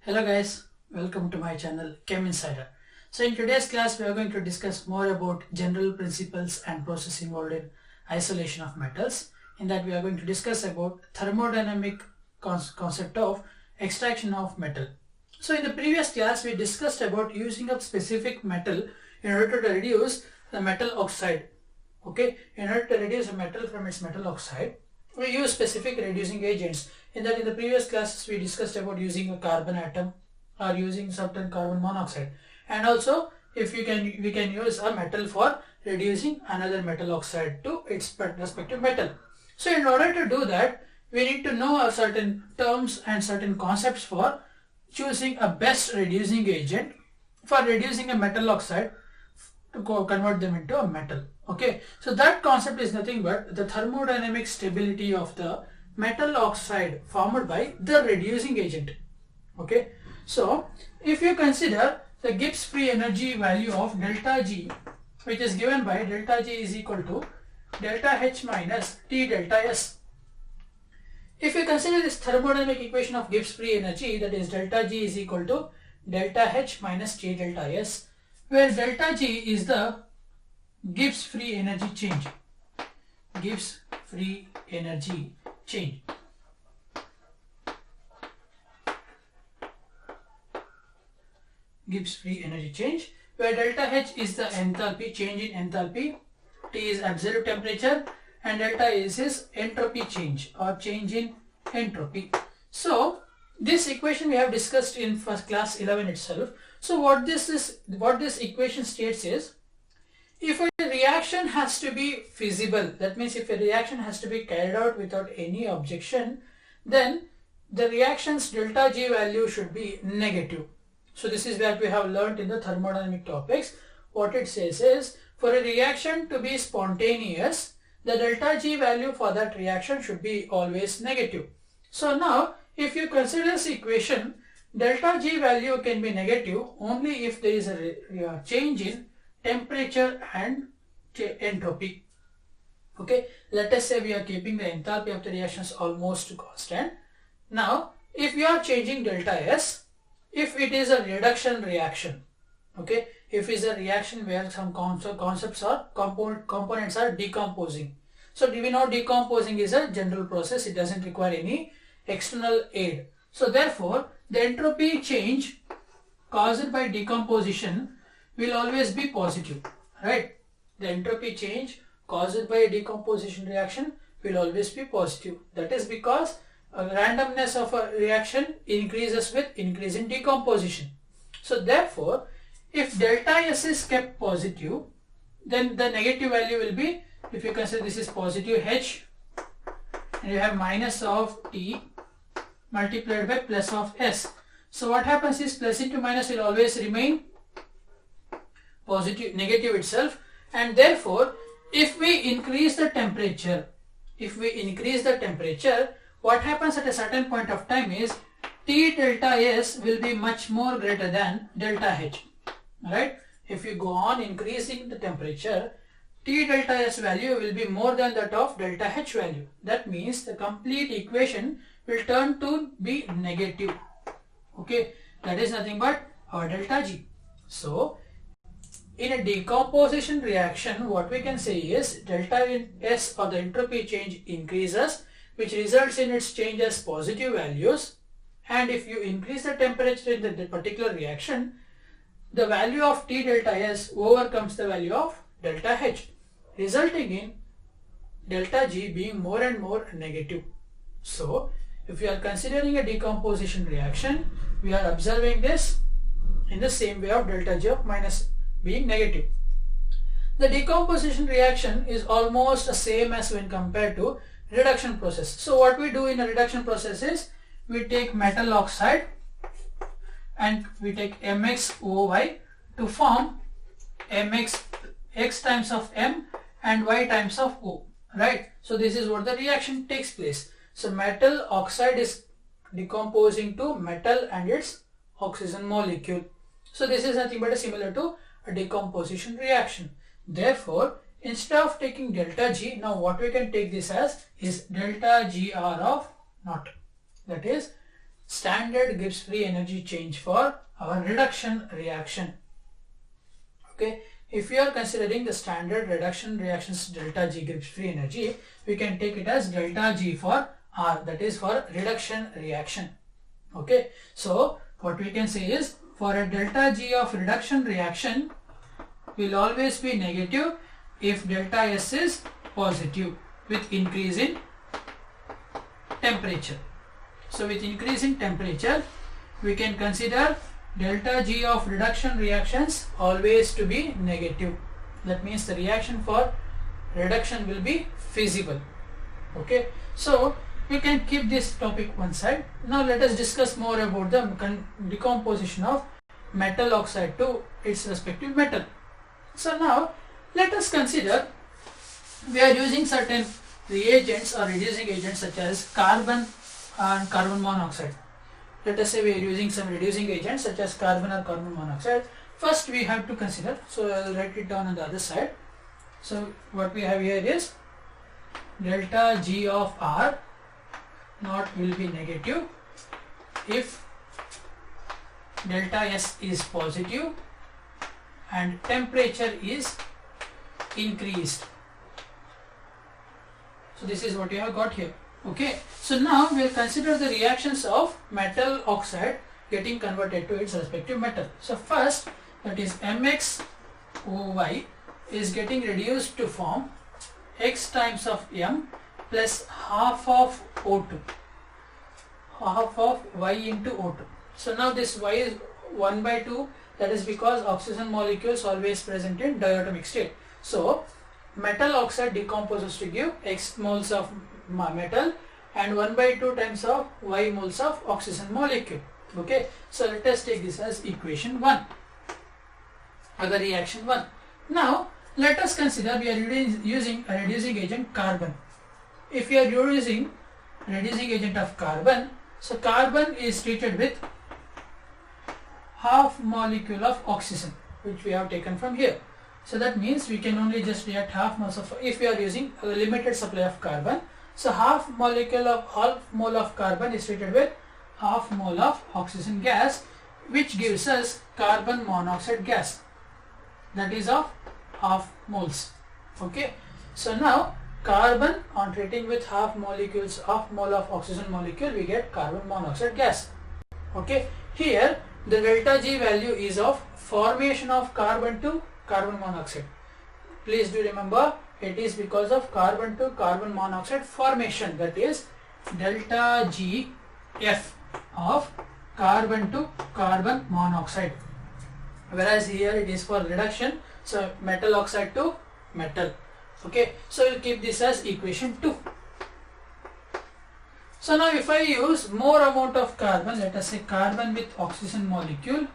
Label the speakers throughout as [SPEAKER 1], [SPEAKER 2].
[SPEAKER 1] Hello guys, welcome to my channel Chem Insider. So in today's class we are going to discuss more about general principles and process involved in isolation of metals. In that we are going to discuss about thermodynamic concept of extraction of metal. So in the previous class we discussed about using a specific metal in order to reduce the metal oxide. Okay, in order to reduce a metal from its metal oxide, we use specific reducing agents. In the previous classes we discussed about using a carbon atom or using certain carbon monoxide, and also if we can use a metal for reducing another metal oxide to its respective metal. So in order to do that, we need to know certain terms and certain concepts for choosing a best reducing agent for reducing a metal oxide to convert them into a metal. Okay, so that concept is nothing but the thermodynamic stability of the metal oxide formed by the reducing agent. Okay, so if you consider the Gibbs free energy value of delta G, which is given by delta G is equal to delta H minus T delta S. If you consider this thermodynamic equation of Gibbs free energy, that is delta G is equal to delta H minus T delta S, where delta G is the Gibbs free energy change. Gibbs free energy change. Gibbs free energy change, where delta H is the enthalpy, change in enthalpy, T is absolute temperature, and delta S is entropy change or change in entropy. So this equation we have discussed in first class 11 itself. So what this equation states is, if a reaction has to be feasible, that means if a reaction has to be carried out without any objection, then the reaction's delta G value should be negative. So this is what we have learned in the thermodynamic topics. What it says is, for a reaction to be spontaneous, the delta G value for that reaction should be always negative. So now if you consider this equation, delta G value can be negative only if there is a change in temperature and entropy. Okay, let us say we are keeping the enthalpy of the reactions almost constant. Now if we are changing delta S, if it is a reduction reaction, okay, if it is a reaction where some concepts or components are decomposing. So we know decomposing is a general process, it doesn't require any external aid. So therefore the entropy change caused by decomposition will always be positive, right? The entropy change caused by a decomposition reaction will always be positive. That is because randomness of a reaction increases with increase in decomposition. So therefore, if delta S is kept positive, then the negative value will be, if you consider this is positive H, and you have minus of T multiplied by plus of S. So what happens is plus into minus will always remain positive, negative itself, and therefore if we increase the temperature, what happens at a certain point of time is T delta S will be much more greater than delta H, right? If you go on increasing the temperature, T delta S value will be more than that of delta H value. That means the complete equation will turn to be negative. Okay, that is nothing but our delta G. So in a decomposition reaction, what we can say is delta S or the entropy change increases, which results in its change as positive values, and if you increase the temperature in the particular reaction, the value of T delta S overcomes the value of delta H, resulting in delta G being more and more negative. So if we are considering a decomposition reaction, we are observing this in the same way of delta G of minus being negative. The decomposition reaction is almost the same as when compared to reduction process. So what we do in a reduction process is, we take metal oxide and we take MxOY to form X times of M and Y times of O, right? So this is what the reaction takes place. So metal oxide is decomposing to metal and its oxygen molecule. So this is nothing but similar to a decomposition reaction. Therefore, instead of taking delta G, now what we can take this as is delta GR of naught. That is standard Gibbs free energy change for our reduction reaction. Okay, if we are considering the standard reduction reactions delta G Gibbs free energy, we can take it as delta G for R, that is for reduction reaction. Okay, so what we can say is for a delta G of reduction reaction will always be negative if delta S is positive with increase in temperature. So with increase in temperature, we can consider delta G of reduction reactions always to be negative. That means the reaction for reduction will be feasible. Okay, so we can keep this topic one side. Now let us discuss more about the decomposition of metal oxide to its respective metal. So now let us consider we are using certain reagents or reducing agents such as carbon and carbon monoxide. Let us say we are using some reducing agents such as carbon or carbon monoxide. First we have to consider, so I will write it down on the other side. So what we have here is delta G of R naught will be negative if delta S is positive and temperature is increased. So this is what you have got here. Okay, so now we will consider the reactions of metal oxide getting converted to its respective metal. So first, that is MxOY is getting reduced to form X times of M plus half of O2, half of Y into O2. So now this Y is 1 by 2, that is because oxygen molecules always present in diatomic state. So metal oxide decomposes to give X moles of metal and 1 by 2 times of Y moles of oxygen molecule. Okay, so let us take this as equation 1 or the reaction 1. Now let us consider we are using a reducing agent carbon. If we are using reducing agent of carbon, so carbon is treated with half molecule of oxygen which we have taken from here. So that means we can only just react half moles of, if we are using a limited supply of carbon, so half mole of carbon is treated with half mole of oxygen gas, which gives us carbon monoxide gas, that is of half moles. Okay, so now carbon on treating with half molecules of mole of oxygen molecule, we get carbon monoxide gas. Okay, here the delta G value is of formation of carbon to carbon monoxide. Please do remember it is because of carbon to carbon monoxide formation, that is delta G F of carbon to carbon monoxide, whereas here it is for reduction, so metal oxide to metal. Okay, so we'll keep this as equation 2. So now if I use more amount of carbon, let us say carbon with oxygen molecule,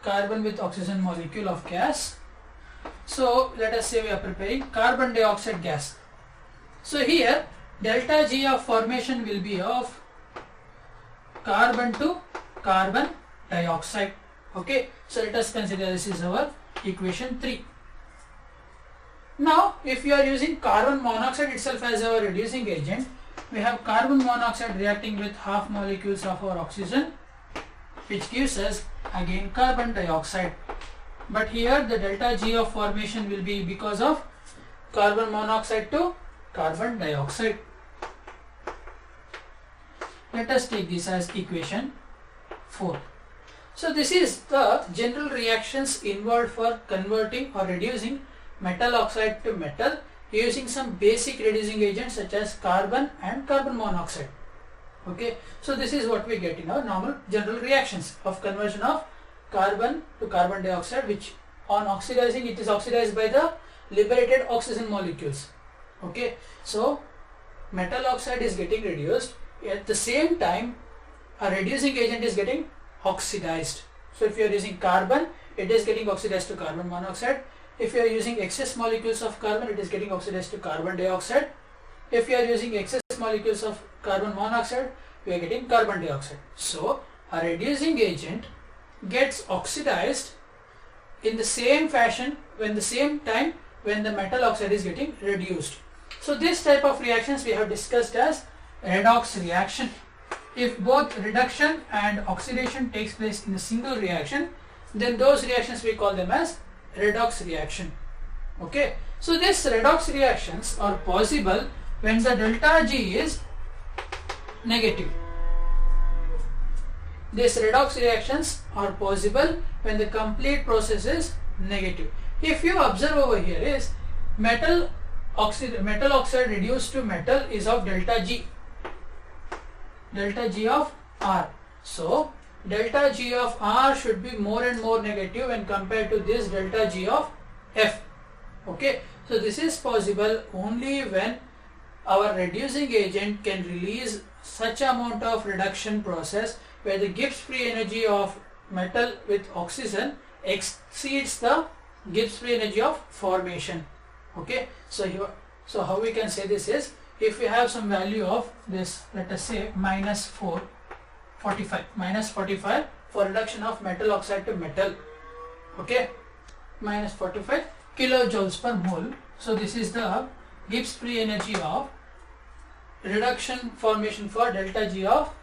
[SPEAKER 1] carbon with oxygen molecule of gas. So let us say we are preparing carbon dioxide gas. So here delta G of formation will be of carbon to carbon dioxide. Okay, so let us consider this is our equation 3. Now if we are using carbon monoxide itself as our reducing agent, we have carbon monoxide reacting with half molecules of our oxygen, which gives us again carbon dioxide. But here the delta G of formation will be because of carbon monoxide to carbon dioxide. Let us take this as equation 4. So this is the general reactions involved for converting or reducing metal oxide to metal using some basic reducing agents such as carbon and carbon monoxide. Okay, so this is what we get in our normal general reactions of conversion of carbon to carbon dioxide, which on oxidizing it is oxidized by the liberated oxygen molecules. Okay, so metal oxide is getting reduced, at the same time a reducing agent is getting oxidized. So if you are using carbon, it is getting oxidized to carbon monoxide. If you are using excess molecules of carbon, it is getting oxidized to carbon dioxide. If you are using excess molecules of carbon monoxide, we are getting carbon dioxide. So a reducing agent gets oxidized in the same fashion when the metal oxide is getting reduced. So this type of reactions we have discussed as redox reaction. If both reduction and oxidation takes place in a single reaction, then those reactions we call them as redox reaction. Okay, so these redox reactions are possible when the delta G is negative. These redox reactions are possible when the complete process is negative. If you observe over here is metal oxide reduced to metal is of delta G of R. So delta G of R should be more and more negative when compared to this delta G of F. Okay, so this is possible only when our reducing agent can release such amount of reduction process where the Gibbs free energy of metal with oxygen exceeds the Gibbs free energy of formation. Okay, so how we can say this is, if we have some value of this, let us say minus 45 for reduction of metal oxide to metal. Okay, minus 45 kilojoules per mole. So this is the Gibbs free energy of reduction formation for delta G of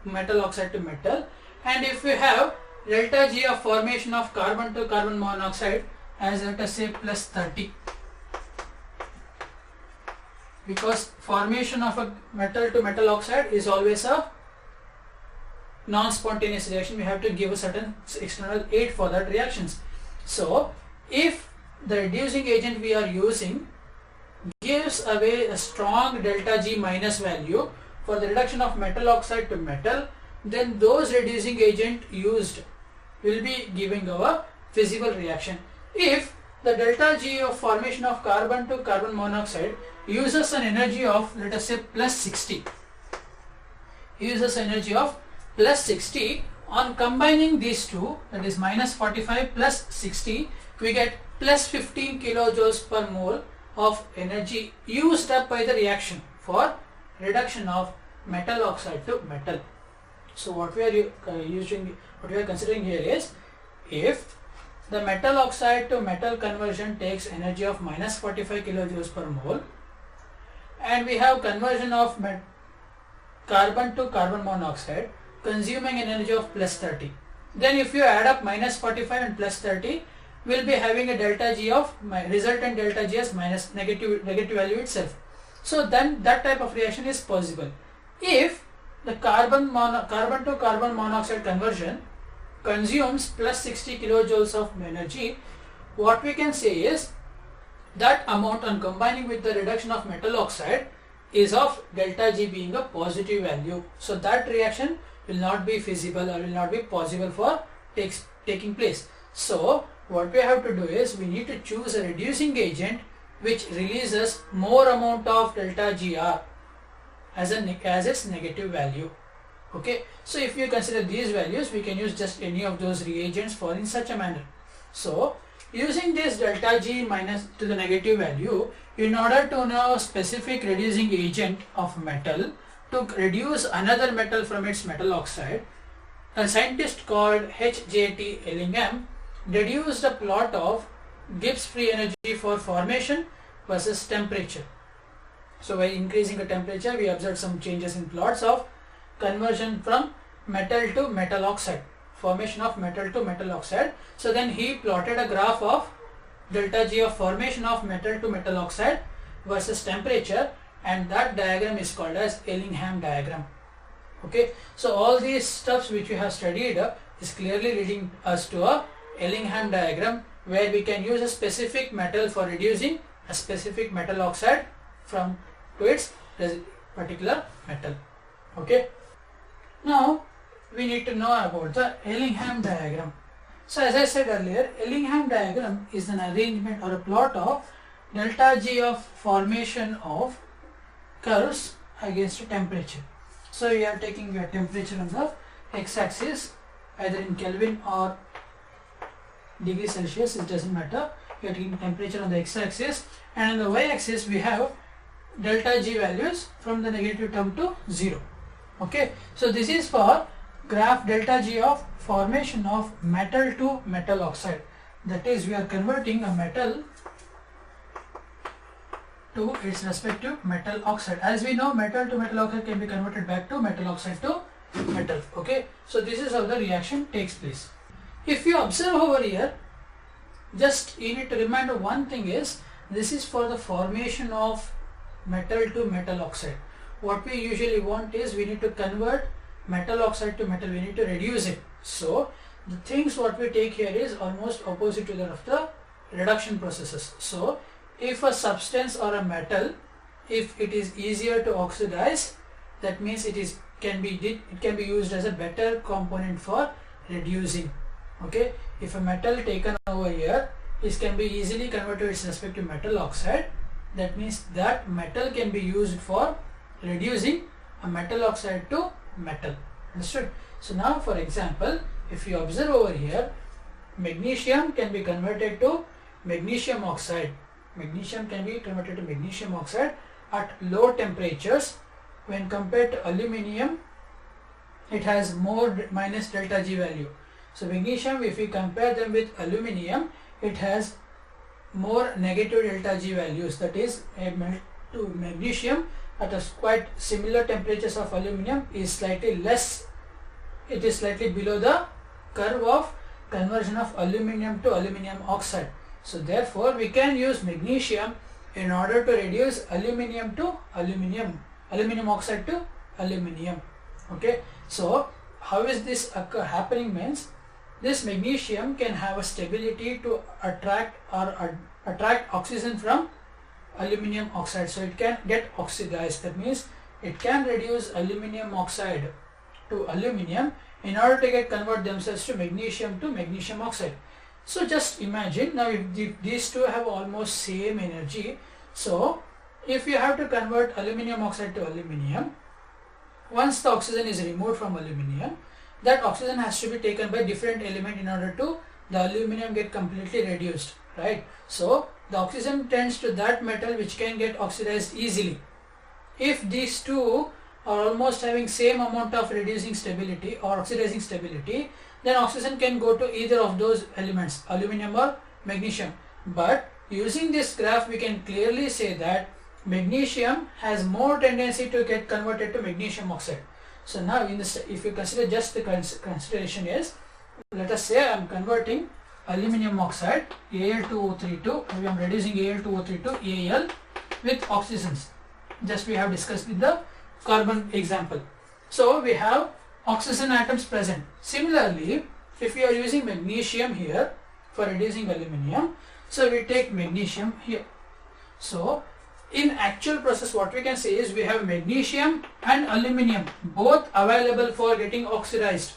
[SPEAKER 1] metal oxide to metal. And if we have delta G of formation of carbon to carbon monoxide as let us say plus 30, because formation of a metal to metal oxide is always a non-spontaneous reaction. We have to give a certain external aid for that reactions. So if the reducing agent we are using gives away a strong delta G minus value for the reduction of metal oxide to metal, then those reducing agent used will be giving our feasible reaction. If the delta G of formation of carbon to carbon monoxide uses an energy of let us say plus 60, on combining these two, that is minus 45 plus 60, we get plus 15 kilojoules per mole of energy used up by the reaction for reduction of metal oxide to metal. So what we are considering here is, if the metal oxide to metal conversion takes energy of minus 45 kilojoules per mole, and we have conversion of carbon to carbon monoxide consuming an energy of plus 30, then if you add up minus 45 and plus 30, we will be having a delta G of resultant delta G as minus negative value itself. So then that type of reaction is possible. If the carbon to carbon monoxide conversion consumes plus 60 kilojoules of energy, what we can say is that amount on combining with the reduction of metal oxide is of delta G being a positive value. So that reaction will not be feasible or will not be possible for taking place. So what we have to do is, we need to choose a reducing agent which releases more amount of delta GR as its negative value. Okay, so if you consider these values, we can use just any of those reagents for in such a manner. So using this delta G minus to the negative value, in order to know specific reducing agent of metal to reduce another metal from its metal oxide, a scientist called H.J.T. Ellingham deduced a plot of Gibbs free energy for formation versus temperature. So by increasing the temperature, we observed some changes in plots of conversion from metal to metal oxide, formation of metal to metal oxide. So then he plotted a graph of delta G of formation of metal to metal oxide versus temperature, and that diagram is called as Ellingham diagram. Okay, so all these stuffs which we have studied is clearly leading us to a Ellingham diagram, where we can use a specific metal for reducing a specific metal oxide from to its particular metal. Okay, now we need to know about the Ellingham diagram. So as I said earlier, Ellingham diagram is an arrangement or a plot of delta G of formation of curves against a temperature. So we are taking a temperature on the x-axis, either in Kelvin or degree Celsius, it doesn't matter. We are taking temperature on the x-axis, and on the y-axis we have delta G values from the negative term to 0. Okay, so this is for graph delta G of formation of metal to metal oxide. That is, we are converting a metal to its respective metal oxide. As we know, metal to metal oxide can be converted back to metal oxide to metal. Okay, so this is how the reaction takes place. If you observe over here, just you need to remember one thing is, this is for the formation of metal to metal oxide. What we usually want is, we need to convert metal oxide to metal, we need to reduce it. So the things what we take here is almost opposite to that of the reduction processes. So if a substance or a metal, if it is easier to oxidize, that means it can be used as a better component for reducing. Okay, if a metal taken over here can be easily converted to its respective metal oxide, that means that metal can be used for reducing a metal oxide to metal. Understood? So now, for example, if you observe over here, magnesium can be converted to magnesium oxide. Magnesium can be converted to magnesium oxide at low temperatures. When compared to aluminium, it has more minus delta G value. So magnesium, if we compare them with aluminium, it has more negative delta G values. That is, to magnesium at a quite similar temperatures of aluminium is slightly less. It is slightly below the curve of conversion of aluminium to aluminium oxide. So therefore, we can use magnesium in order to reduce aluminium to aluminium oxide to aluminium. Okay, so how is this happening means, this magnesium can have a stability to attract oxygen from aluminium oxide, so it can get oxidized. That means it can reduce aluminium oxide to aluminium in order to convert themselves to magnesium oxide. So just imagine now, if these two have almost same energy, so if you have to convert aluminium oxide to aluminium, once the oxygen is removed from aluminium, that oxygen has to be taken by different element in order to the aluminium get completely reduced, right? So the oxygen tends to that metal which can get oxidized easily. If these two are almost having same amount of reducing stability or oxidizing stability, then oxygen can go to either of those elements, aluminium or magnesium. But using this graph, we can clearly say that magnesium has more tendency to get converted to magnesium oxide. So now in this, if you consider just the consideration is, let us say I am converting aluminium oxide Al2O32, I am reducing Al2O3 to Al with oxygens. Just we have discussed with the carbon example. So we have oxygen atoms present. Similarly, if we are using magnesium here for reducing aluminium, so we take magnesium here. So in actual process, what we can say is, we have magnesium and aluminium both available for getting oxidized.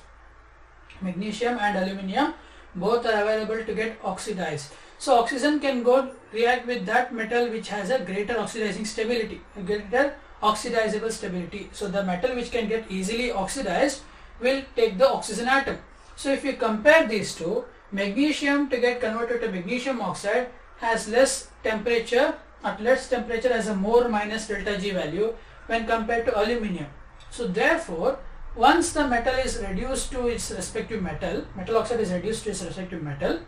[SPEAKER 1] Magnesium and aluminium both are available to get oxidized. So oxygen can go react with that metal which has a greater oxidizing stability, greater oxidizable stability. So the metal which can get easily oxidized will take the oxygen atom. So if you compare these two, magnesium to get converted to magnesium oxide has less temperature, at less temperature has a more minus delta G value when compared to aluminium. So therefore, once the metal is reduced to its respective metal oxide is reduced to its respective metal,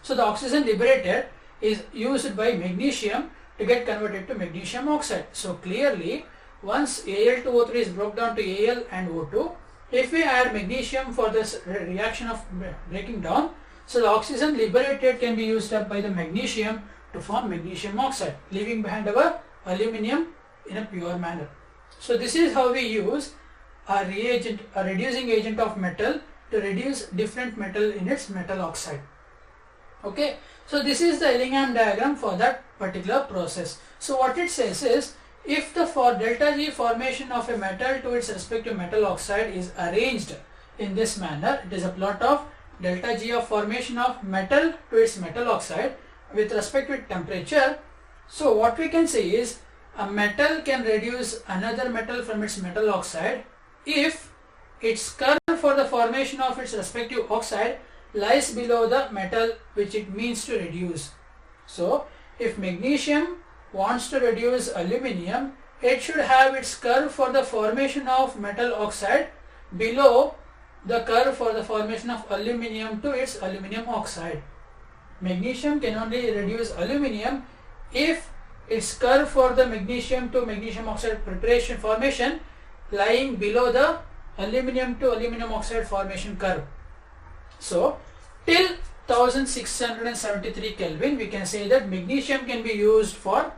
[SPEAKER 1] so the oxygen liberated is used by magnesium to get converted to magnesium oxide. So clearly, once Al2O3 is broke down to Al and O2, if we add magnesium for this reaction of breaking down, so the oxygen liberated can be used up by the magnesium to form magnesium oxide, leaving behind our aluminium in a pure manner. So this is how we use a reagent, a reducing agent of metal to reduce different metal in its metal oxide. Okay, so this is the Ellingham diagram for that particular process. So what it says is, if the delta G formation of a metal to its respective metal oxide is arranged in this manner, it is a plot of delta G of formation of metal to its metal oxide with respect to temperature. So what we can say is, a metal can reduce another metal from its metal oxide if its curve for the formation of its respective oxide lies below the metal which it means to reduce. So if magnesium wants to reduce aluminium, it should have its curve for the formation of metal oxide below the curve for the formation of aluminium to its aluminium oxide. Magnesium can only reduce aluminium if its curve for the magnesium to magnesium oxide preparation formation lying below the aluminum to aluminum oxide formation curve. So till 1673 Kelvin, we can say that magnesium can be used for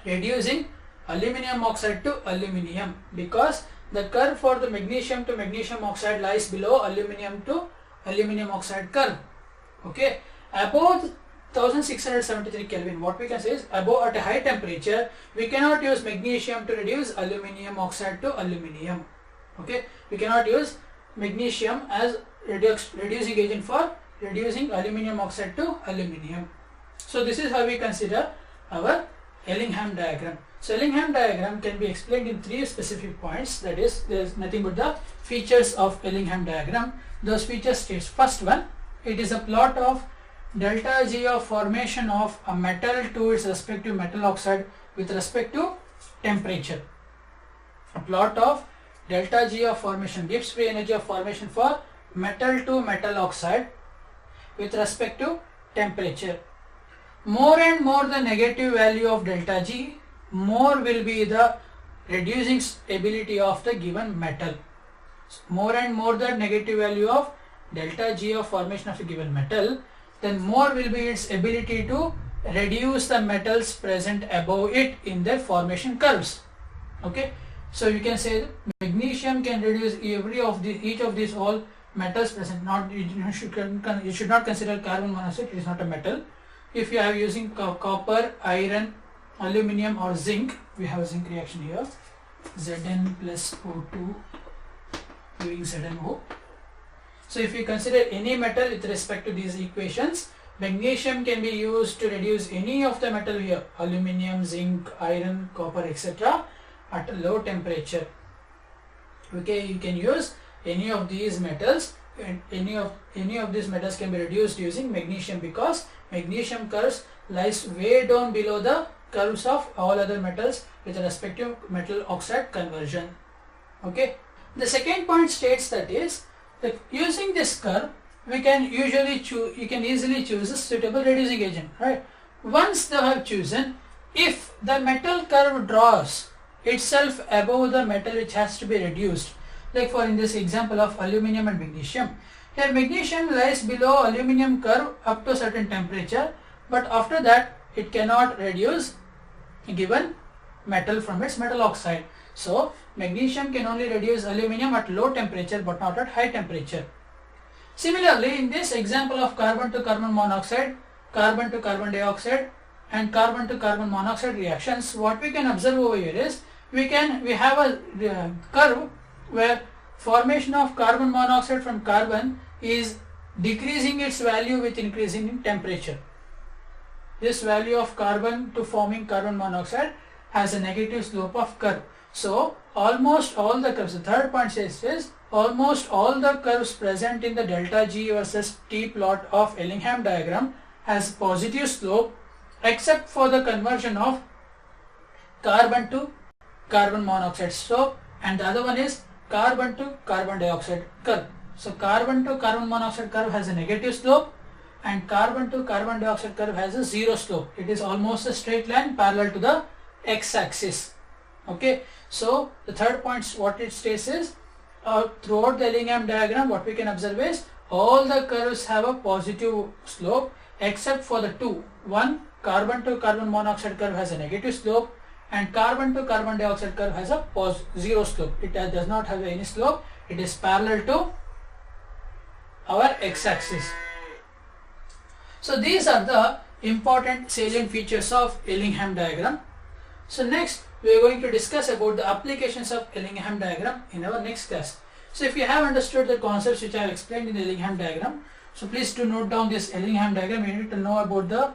[SPEAKER 1] reducing aluminum oxide to aluminum, because the curve for the magnesium to magnesium oxide lies below aluminum to aluminum oxide curve. Okay, above 1673 Kelvin, what we can say is, above at a high temperature, we cannot use magnesium to reduce aluminum oxide to aluminum. Okay, we cannot use magnesium as reducing agent for reducing aluminum oxide to aluminum. So this is how we consider our Ellingham diagram. So Ellingham diagram can be explained in 3 specific points. That is, there is nothing but the features of Ellingham diagram. Those features states, first one, it is a plot of delta G of formation of a metal to its respective metal oxide with respect to temperature. A plot of delta G of formation, Gibbs free energy of formation for metal to metal oxide with respect to temperature. More and more the negative value of delta G, more will be the reducing ability of the given metal. More and more the negative value of delta G of formation of a given metal, then more will be its ability to reduce the metals present above it in their formation curves. Okay, so you can say magnesium can reduce each of these all metals present. Not you should not consider carbon monoxide, it is not a metal. If you are using copper, iron, aluminum or zinc, we have a zinc reaction here, Zn plus O2 giving ZnO. So if you consider any metal with respect to these equations, magnesium can be used to reduce any of the metal here, aluminum, zinc, iron, copper, etc. at a low temperature. Okay, you can use any of these metals, and any of these metals can be reduced using magnesium, because magnesium curves lies way down below the curves of all other metals with respect to metal oxide conversion. Okay, the second point states that is that using this curve we can usually choose, you can easily choose a suitable reducing agent, right? Once they have chosen, if the metal curve draws itself above the metal which has to be reduced, like for in this example of aluminum and magnesium, here magnesium lies below aluminum curve up to a certain temperature, but after that it cannot reduce given metal from its metal oxide. So magnesium can only reduce aluminum at low temperature but not at high temperature. Similarly, in this example of carbon to carbon monoxide, carbon to carbon dioxide and carbon to carbon monoxide reactions, what we can observe over here is we have a curve where formation of carbon monoxide from carbon is decreasing its value with increasing in temperature. This value of carbon to forming carbon monoxide has a negative slope of curve. So almost all the curves, the third point says is almost all the curves present in the delta G versus T plot of Ellingham diagram has positive slope except for the conversion of carbon to carbon monoxide slope, and the other one is carbon to carbon dioxide curve. So carbon to carbon monoxide curve has a negative slope and carbon to carbon dioxide curve has a zero slope. It is almost a straight line parallel to the x-axis. Okay, so the third point, what it states is throughout the Ellingham diagram what we can observe is all the curves have a positive slope except for the two. One, carbon to carbon monoxide curve has a negative slope and carbon to carbon dioxide curve has a zero slope. It does not have any slope. It is parallel to our x-axis. So these are the important salient features of Ellingham diagram. So next we are going to discuss about the applications of Ellingham diagram in our next class. So if you have understood the concepts which I have explained in the Ellingham diagram, so please do note down this Ellingham diagram. You need to know about the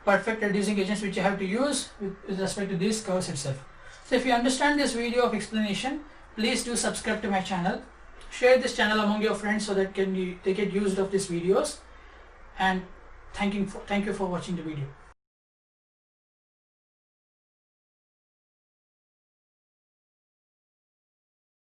[SPEAKER 1] perfect reducing agents which you have to use with respect to these curves itself. So if you understand this video of explanation, please do subscribe to my channel. Share this channel among your friends so that they get used of these videos, and thank you for watching the video.